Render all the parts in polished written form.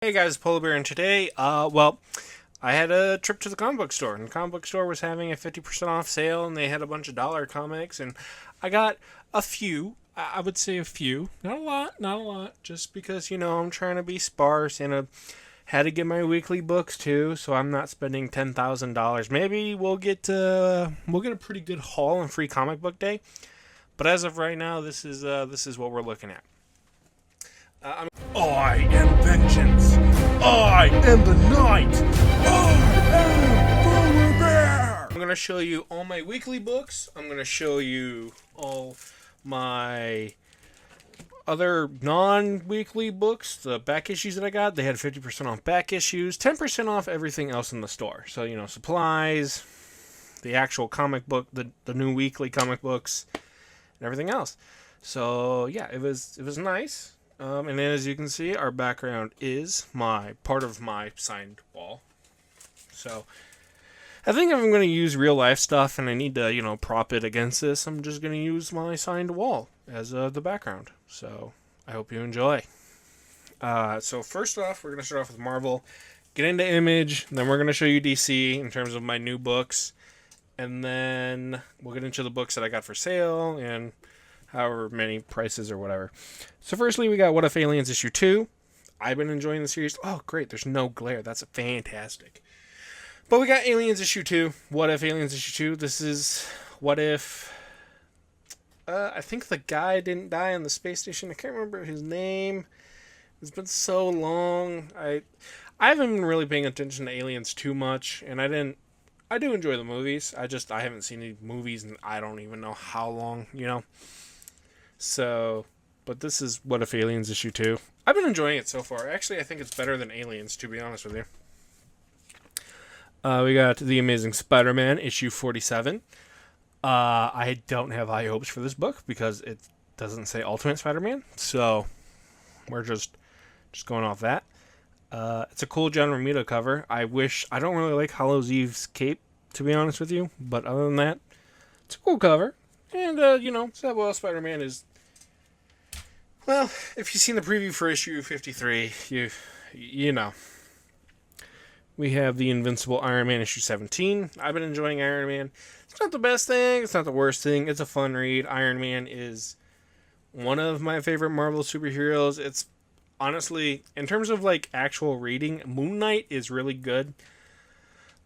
Hey guys, Polar Bear, and today, I had a trip to the comic book store, and the comic book store was having a 50% off sale, and they had a bunch of dollar comics, and I got a few. I would say a few, not a lot, not a lot, just because I'm trying to be sparse, and had to get my weekly books too, so I'm not spending $10,000. Maybe we'll get a pretty good haul on Free Comic Book Day, but as of right now, this is what we're looking at. I am vengeance. I am the night. I am Polar Bear. I'm gonna show you all my weekly books. I'm gonna show you all my other non-weekly books, the back issues that I got. They had 50% off back issues, 10% off everything else in the store. So supplies, the actual comic book, the new weekly comic books, and everything else. So yeah, it was nice. And then as you can see, our background is my part of my signed wall. So I think if I'm going to use real life stuff and I need to, prop it against this, I'm just going to use my signed wall as the background. So I hope you enjoy. So first off, we're going to start off with Marvel, get into Image, then we're going to show you DC in terms of my new books, and then we'll get into the books that I got for sale and however many prices or whatever. So firstly, we got What If Aliens issue 2. I've been enjoying the series. Oh, great. There's no glare. That's fantastic. But we got Aliens issue 2. What If Aliens issue 2. This is what if I think the guy didn't die on the space station. I can't remember his name. It's been so long. I haven't been really paying attention to Aliens too much, and I do enjoy the movies. I haven't seen any movies in I don't even know how long. So, but this is What If Aliens issue 2. I've been enjoying it so far. Actually, I think it's better than Aliens, to be honest with you. We got The Amazing Spider-Man issue 47. I don't have high hopes for this book because it doesn't say Ultimate Spider-Man, so we're just going off that. It's a cool John Romita cover. I don't really like Hallows Eve's cape, to be honest with you, but other than that, it's a cool cover. And, Samuel Spider-Man is... Well, if you've seen the preview for issue 53, you know. We have the Invincible Iron Man issue 17. I've been enjoying Iron Man. It's not the best thing. It's not the worst thing. It's a fun read. Iron Man is one of my favorite Marvel superheroes. It's honestly, in terms of actual reading, Moon Knight is really good.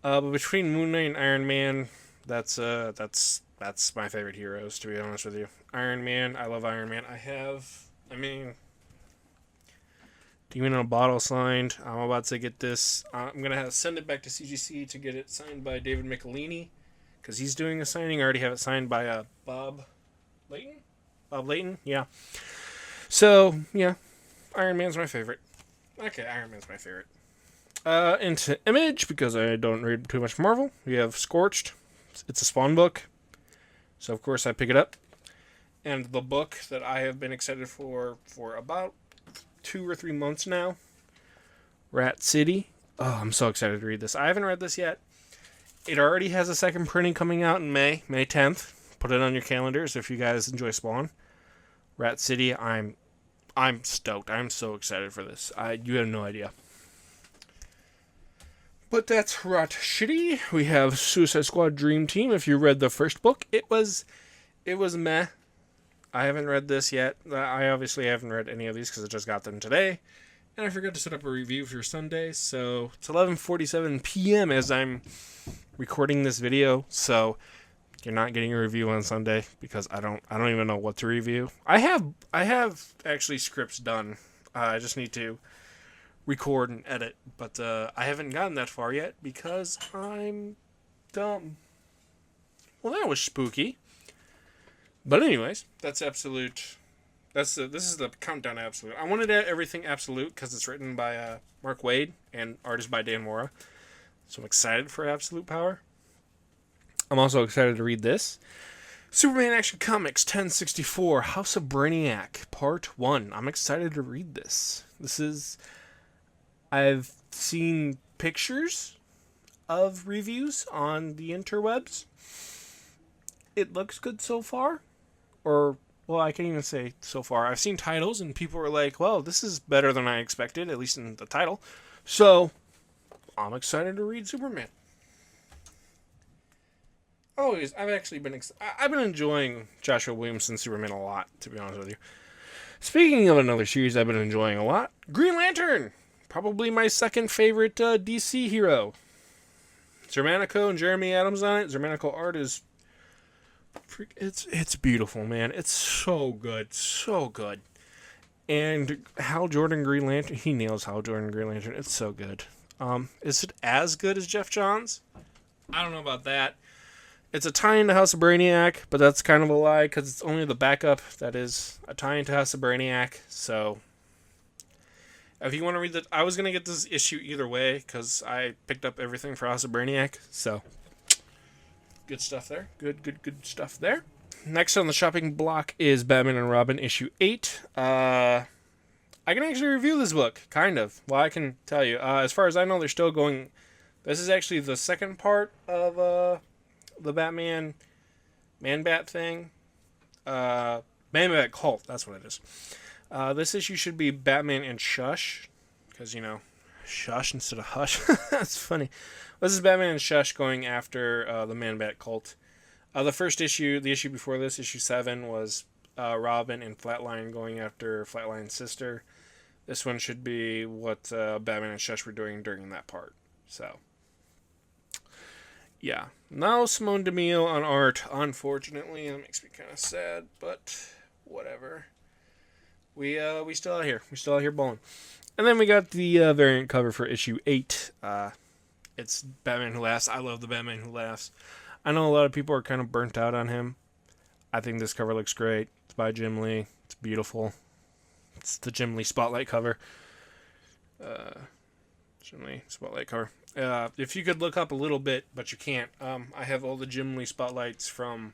But between Moon Knight and Iron Man, that's my favorite heroes, to be honest with you. Iron Man, I love Iron Man. Demon in a Bottle signed. I'm about to get this. I'm going to send it back to CGC to get it signed by David Michelini, because he's doing a signing. I already have it signed by Bob Layton? Bob Layton? Yeah. So, yeah. Iron Man's my favorite. Okay, Iron Man's my favorite. Into Image, because I don't read too much Marvel. We have Scorched. It's a Spawn book. So, of course, I pick it up. And the book that I have been excited for about 2 or 3 months now, Rat City. Oh, I'm so excited to read this. I haven't read this yet. It already has a second printing coming out in May 10th. Put it on your calendars if you guys enjoy Spawn. Rat City, I'm stoked. I'm so excited for this. You have no idea. But that's Rat City. We have Suicide Squad Dream Team. If you read the first book, it was meh. I haven't read this yet. I obviously haven't read any of these because I just got them today. And I forgot to set up a review for Sunday. So it's 11:47 p.m. as I'm recording this video. So you're not getting a review on Sunday because I don't even know what to review. I have actually scripts done. I just need to record and edit. But I haven't gotten that far yet because I'm dumb. Well, that was spooky. But anyways, that's Absolute. This is the countdown Absolute. I wanted everything Absolute because it's written by Mark Waid and artist by Dan Mora. So I'm excited for Absolute Power. I'm also excited to read this. Superman Action Comics 1064 House of Brainiac Part 1. I'm excited to read this. I've seen pictures of reviews on the interwebs. It looks good so far. Or well, I can't even say so far. I've seen titles and people were like, well, this is better than I expected, at least in the title. So, I'm excited to read Superman. Always, I've been enjoying Joshua Williamson's Superman a lot, to be honest with you. Speaking of another series I've been enjoying a lot, Green Lantern. Probably my second favorite DC hero. Zermanico and Jeremy Adams on it. Zermanico art is... It's beautiful, man. It's so good. So good. And Hal Jordan Green Lantern, he nails Hal Jordan Green Lantern. It's so good. Is it as good as Jeff Johns? I don't know about that. It's a tie-in to House of Brainiac, but that's kind of a lie because it's only the backup that is a tie-in to House of Brainiac. So, if you want to read I was going to get this issue either way because I picked up everything for House of Brainiac. So, good stuff there. Good stuff there. Next on the shopping block is Batman and Robin issue 8. I can actually review this book, kind of. Well, I can tell you. As far as I know, they're still going... This is actually the second part of... the Batman Man-Bat thing. Man-Bat Cult, that's what it is. This issue should be Batman and Shush. Because, Shush instead of Hush. That's funny. This is Batman and Shush going after the Man-Bat Cult. The first issue, the issue before this, issue 7, was Robin and Flatline going after Flatline's sister. This one should be what Batman and Shush were doing during that part. So... yeah. No Simone DeMille on art, unfortunately. That makes me kind of sad, but whatever. We still out here. We still out here balling. And then we got the variant cover for issue 8. It's Batman Who Laughs. I love the Batman Who Laughs. I know a lot of people are kind of burnt out on him. I think this cover looks great. It's by Jim Lee. It's beautiful. It's the Jim Lee Spotlight cover. Jim Lee Spotlight cover. If you could look up a little bit, but you can't. I have all the Jim Lee Spotlights from...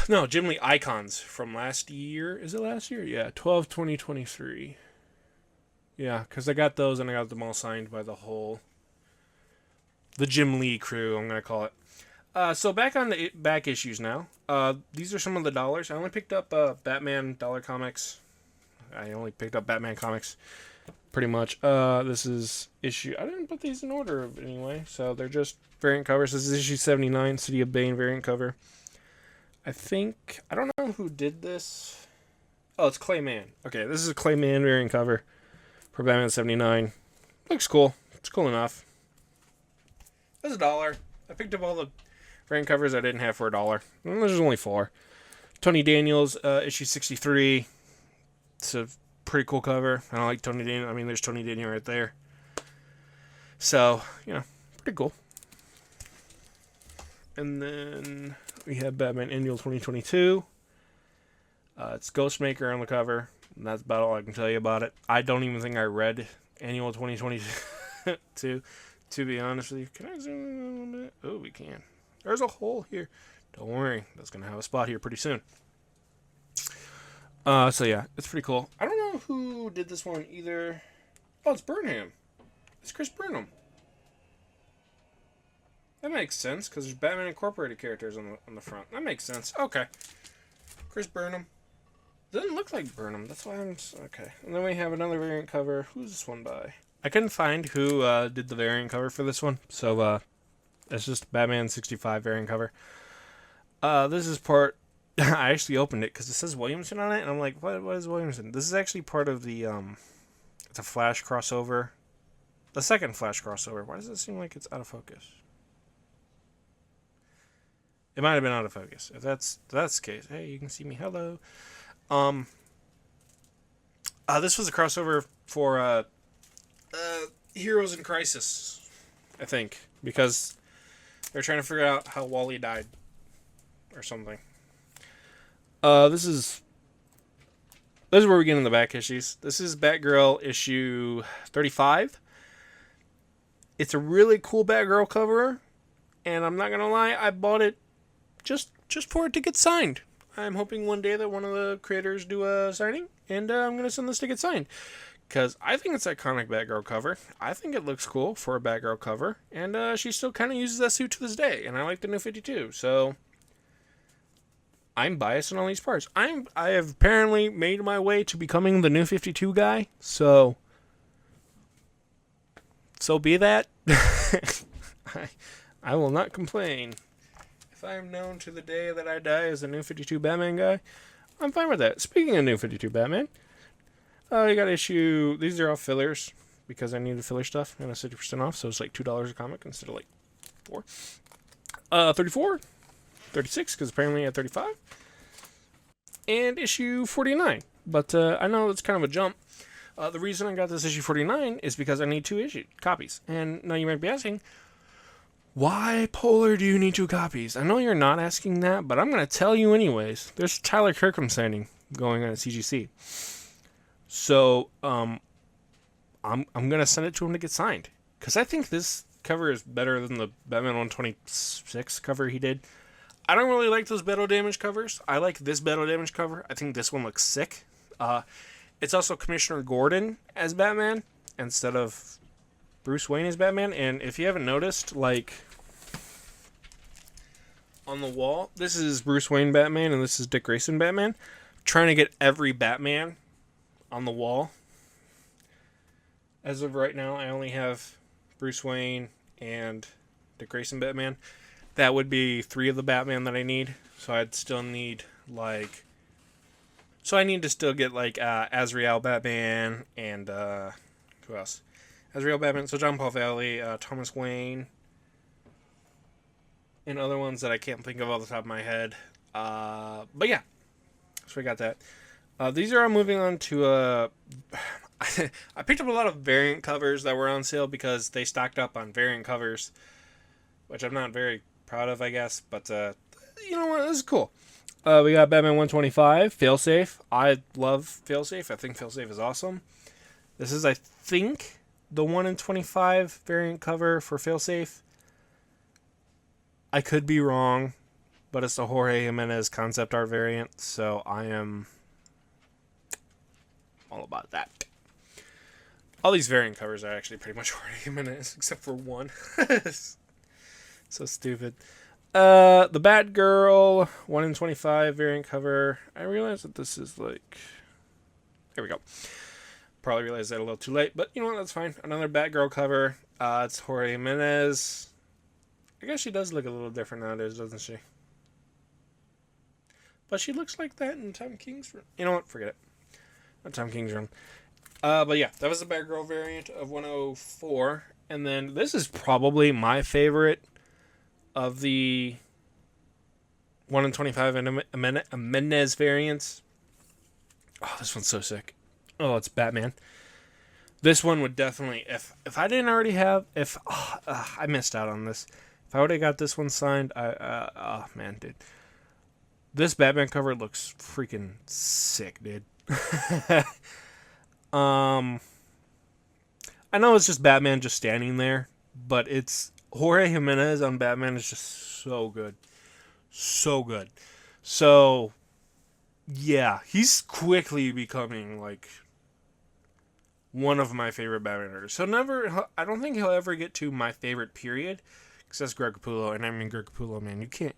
No, Jim Lee Icons from last year. Is it last year? Yeah, 12/20/23. Yeah, because I got those and I got them all signed by the Jim Lee crew, I'm going to call it. So back on the back issues now. These are some of the dollars. I only picked up Batman dollar comics. I only picked up Batman comics. Pretty much. This is issue... I didn't put these in order anyway, so they're just variant covers. This is issue 79, City of Bane variant cover. I don't know who did this. Oh, it's Clayman. Okay, this is a Clayman variant cover for Batman 79. Looks cool. It's cool enough. That's $1. I picked up all the variant covers I didn't have for $1. And there's only 4. Tony Daniels, issue 63. It's a pretty cool cover. I don't like Tony Daniel. I mean, there's Tony Daniel right there. So, pretty cool. And then we have Batman Annual 2022. It's Ghostmaker on the cover. And that's about all I can tell you about it. I don't even think I read Annual 2022, to be honest with you. Can I zoom in a little bit? Oh, we can. There's a hole here. Don't worry. That's going to have a spot here pretty soon. So yeah, it's pretty cool. I don't know who did this one either. Oh, it's Burnham. It's Chris Burnham. That makes sense, because there's Batman Incorporated characters on the front. That makes sense. Okay. Chris Burnham. Doesn't look like Burnham. That's why I'm... Okay. And then we have another variant cover. Who's this one by? I couldn't find who did the variant cover for this one. So, it's just Batman 65 variant cover. This is part... I actually opened it because it says Williamson on it, and I'm like, what is Williamson? This is actually part of the, it's a Flash crossover. The second Flash crossover. Why does it seem like it's out of focus? It might have been out of focus. If that's the case, hey, you can see me. Hello. This was a crossover for, Heroes in Crisis, I think, because they're trying to figure out how Wally died, or something. This is where we get in the back issues. This is Batgirl issue 35. It's a really cool Batgirl cover, and I'm not gonna lie, I bought it just for it to get signed. I'm hoping one day that one of the creators do a signing, and I'm gonna send this to get signed, because I think it's an iconic Batgirl cover. I think it looks cool for a Batgirl cover, and she still kind of uses that suit to this day, and I like the New 52, so... I'm biased on all these parts. I have apparently made my way to becoming the New 52 guy, so be that. I, I will not complain. If I am known to the day that I die as a New 52 Batman guy, I'm fine with that. Speaking of New 52 Batman, you got issue. These are all fillers because I needed filler stuff and a 60% off, so it's like $2 a comic instead of like $4. 34, 36 because apparently at 35, and issue 49. But I know it's kind of a jump. The reason I got this issue 49 is because I need 2 copies. And now you might be asking, why, Polar, do you need 2 copies? I know you're not asking that, but I'm going to tell you anyways. There's Tyler Kirkham signing going on at CGC. So, I'm going to send it to him to get signed. Because I think this cover is better than the Batman 126 cover he did. I don't really like those Battle Damage covers. I like this Battle Damage cover. I think this one looks sick. It's also Commissioner Gordon as Batman instead of Bruce Wayne as Batman. And if you haven't noticed, like, on the wall, this is Bruce Wayne Batman and this is Dick Grayson Batman. I'm trying to get every Batman on the wall. As of right now, I only have Bruce Wayne and Dick Grayson Batman. That would be 3 of the Batman that I need. So I'd still need, like... So I need to still get, like, Azrael Batman and, who else? Azrael Batman, so John Paul Valley, Thomas Wayne, and other ones that I can't think of off the top of my head. But yeah, so we got that. These are all moving on to, I picked up a lot of variant covers that were on sale because they stocked up on variant covers, which I'm not very proud of, I guess, but, you know what, this is cool. We got Batman 125, Failsafe. I love Failsafe. I think Failsafe is awesome. This is, I think, the 1 in 25 variant cover for Failsafe. I could be wrong, but it's the Jorge Jimenez concept art variant, so I am all about that. All these variant covers are actually pretty much Jorge Jimenez, except for one. So stupid. The Batgirl 1 in 25 variant cover. I realize that this is like... There we go. Probably realized that a little too late, but you know what, that's fine. Another Batgirl cover. It's Jorge Jimenez. I guess she does look a little different nowadays, doesn't she? But she looks like that in Tom King's run. You know what, forget it. Not Tom King's run. But yeah, that was the Batgirl variant of 104. And then this is probably my favorite of the 1 in 25 Jimenez variants. Oh, this one's so sick. Oh, it's Batman. This one would definitely, if I didn't already have, I missed out on this. If I would have got this one signed, oh man, dude. This Batman cover looks freaking sick, dude. I know it's just Batman just standing there, but it's Jorge Jimenez on Batman is just so good. So good. So, yeah, he's quickly becoming, like, one of my favorite Batman artists. I don't think he'll ever get to my favorite period, because that's Greg Capullo, and I mean, Greg Capullo, man, you can't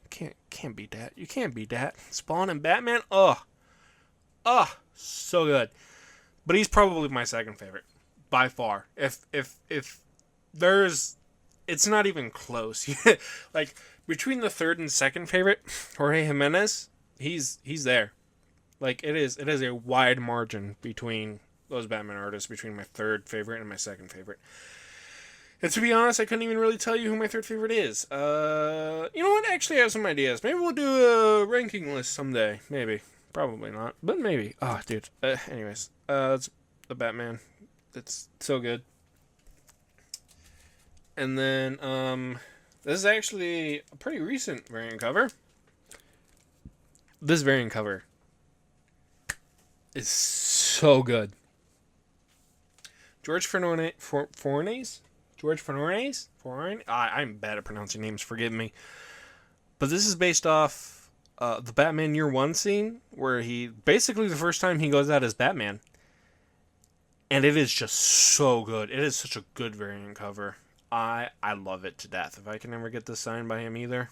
beat that. You can't beat that. Spawn and Batman, so good. But he's probably my second favorite, by far. If there's... It's not even close. Like, between the third and second favorite, Jorge Jimenez, he's there. Like, it is a wide margin between those Batman artists, between my third favorite and my second favorite. And to be honest, I couldn't even really tell you who my third favorite is. You know what? Actually, I have some ideas. Maybe we'll do a ranking list someday. Maybe. Probably not. But maybe. Oh, dude. Anyways. That's the Batman. It's so good. And then, this is actually a pretty recent variant cover. This variant cover is so good. George Fornes? I'm bad at pronouncing names, forgive me. But this is based off the Batman Year One scene, where he, basically the first time he goes out as Batman. And it is just so good. It is such a good variant cover. I love it to death. If I can ever get this signed by him either.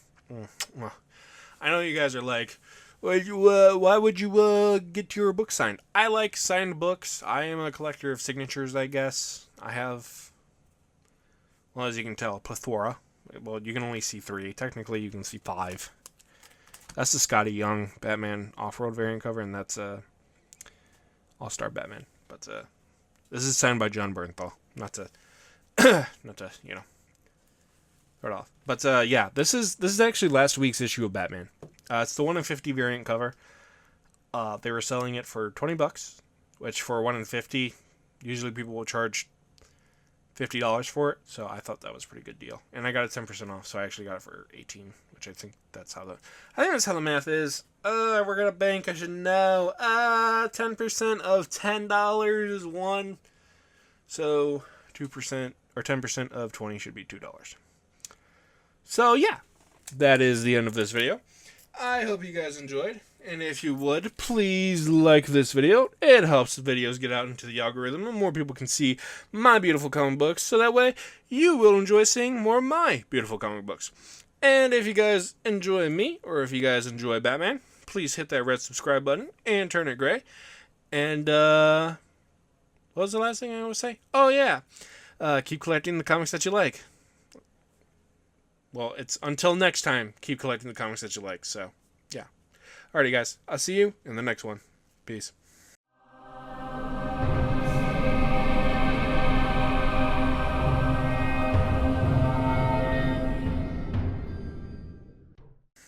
I know you guys are like, Why would you get your book signed? I like signed books. I am a collector of signatures, I guess. I have, well, as you can tell, a plethora. Well, you can only see 3. Technically, you can see 5. That's the Scotty Young Batman off-road variant cover, and that's All-Star Batman. But this is signed by John Bernthal. Not to, you know, start off. But yeah, this is actually last week's issue of Batman. It's the 1 in 50 variant cover. They were selling it for $20, which for 1 in 50, usually people will charge $50 for it. So I thought that was a pretty good deal, and I got it 10% off. So I actually got it for $18, which I think that's how the math is. We're gonna bank. I should know. 10% of $10 is 1. So 2% or 10% of 20 should be $2. So yeah, that is the end of this video. I hope you guys enjoyed, and if you would, please like this video. It helps the videos get out into the algorithm, and more people can see my beautiful comic books, so that way you will enjoy seeing more of my beautiful comic books. And if you guys enjoy me, or if you guys enjoy Batman, please hit that red subscribe button and turn it gray. And what was the last thing I want to say? Oh yeah, keep collecting the comics that you like. Well, it's until next time, keep collecting the comics that you like. So, yeah. Alrighty, guys. I'll see you in the next one. Peace.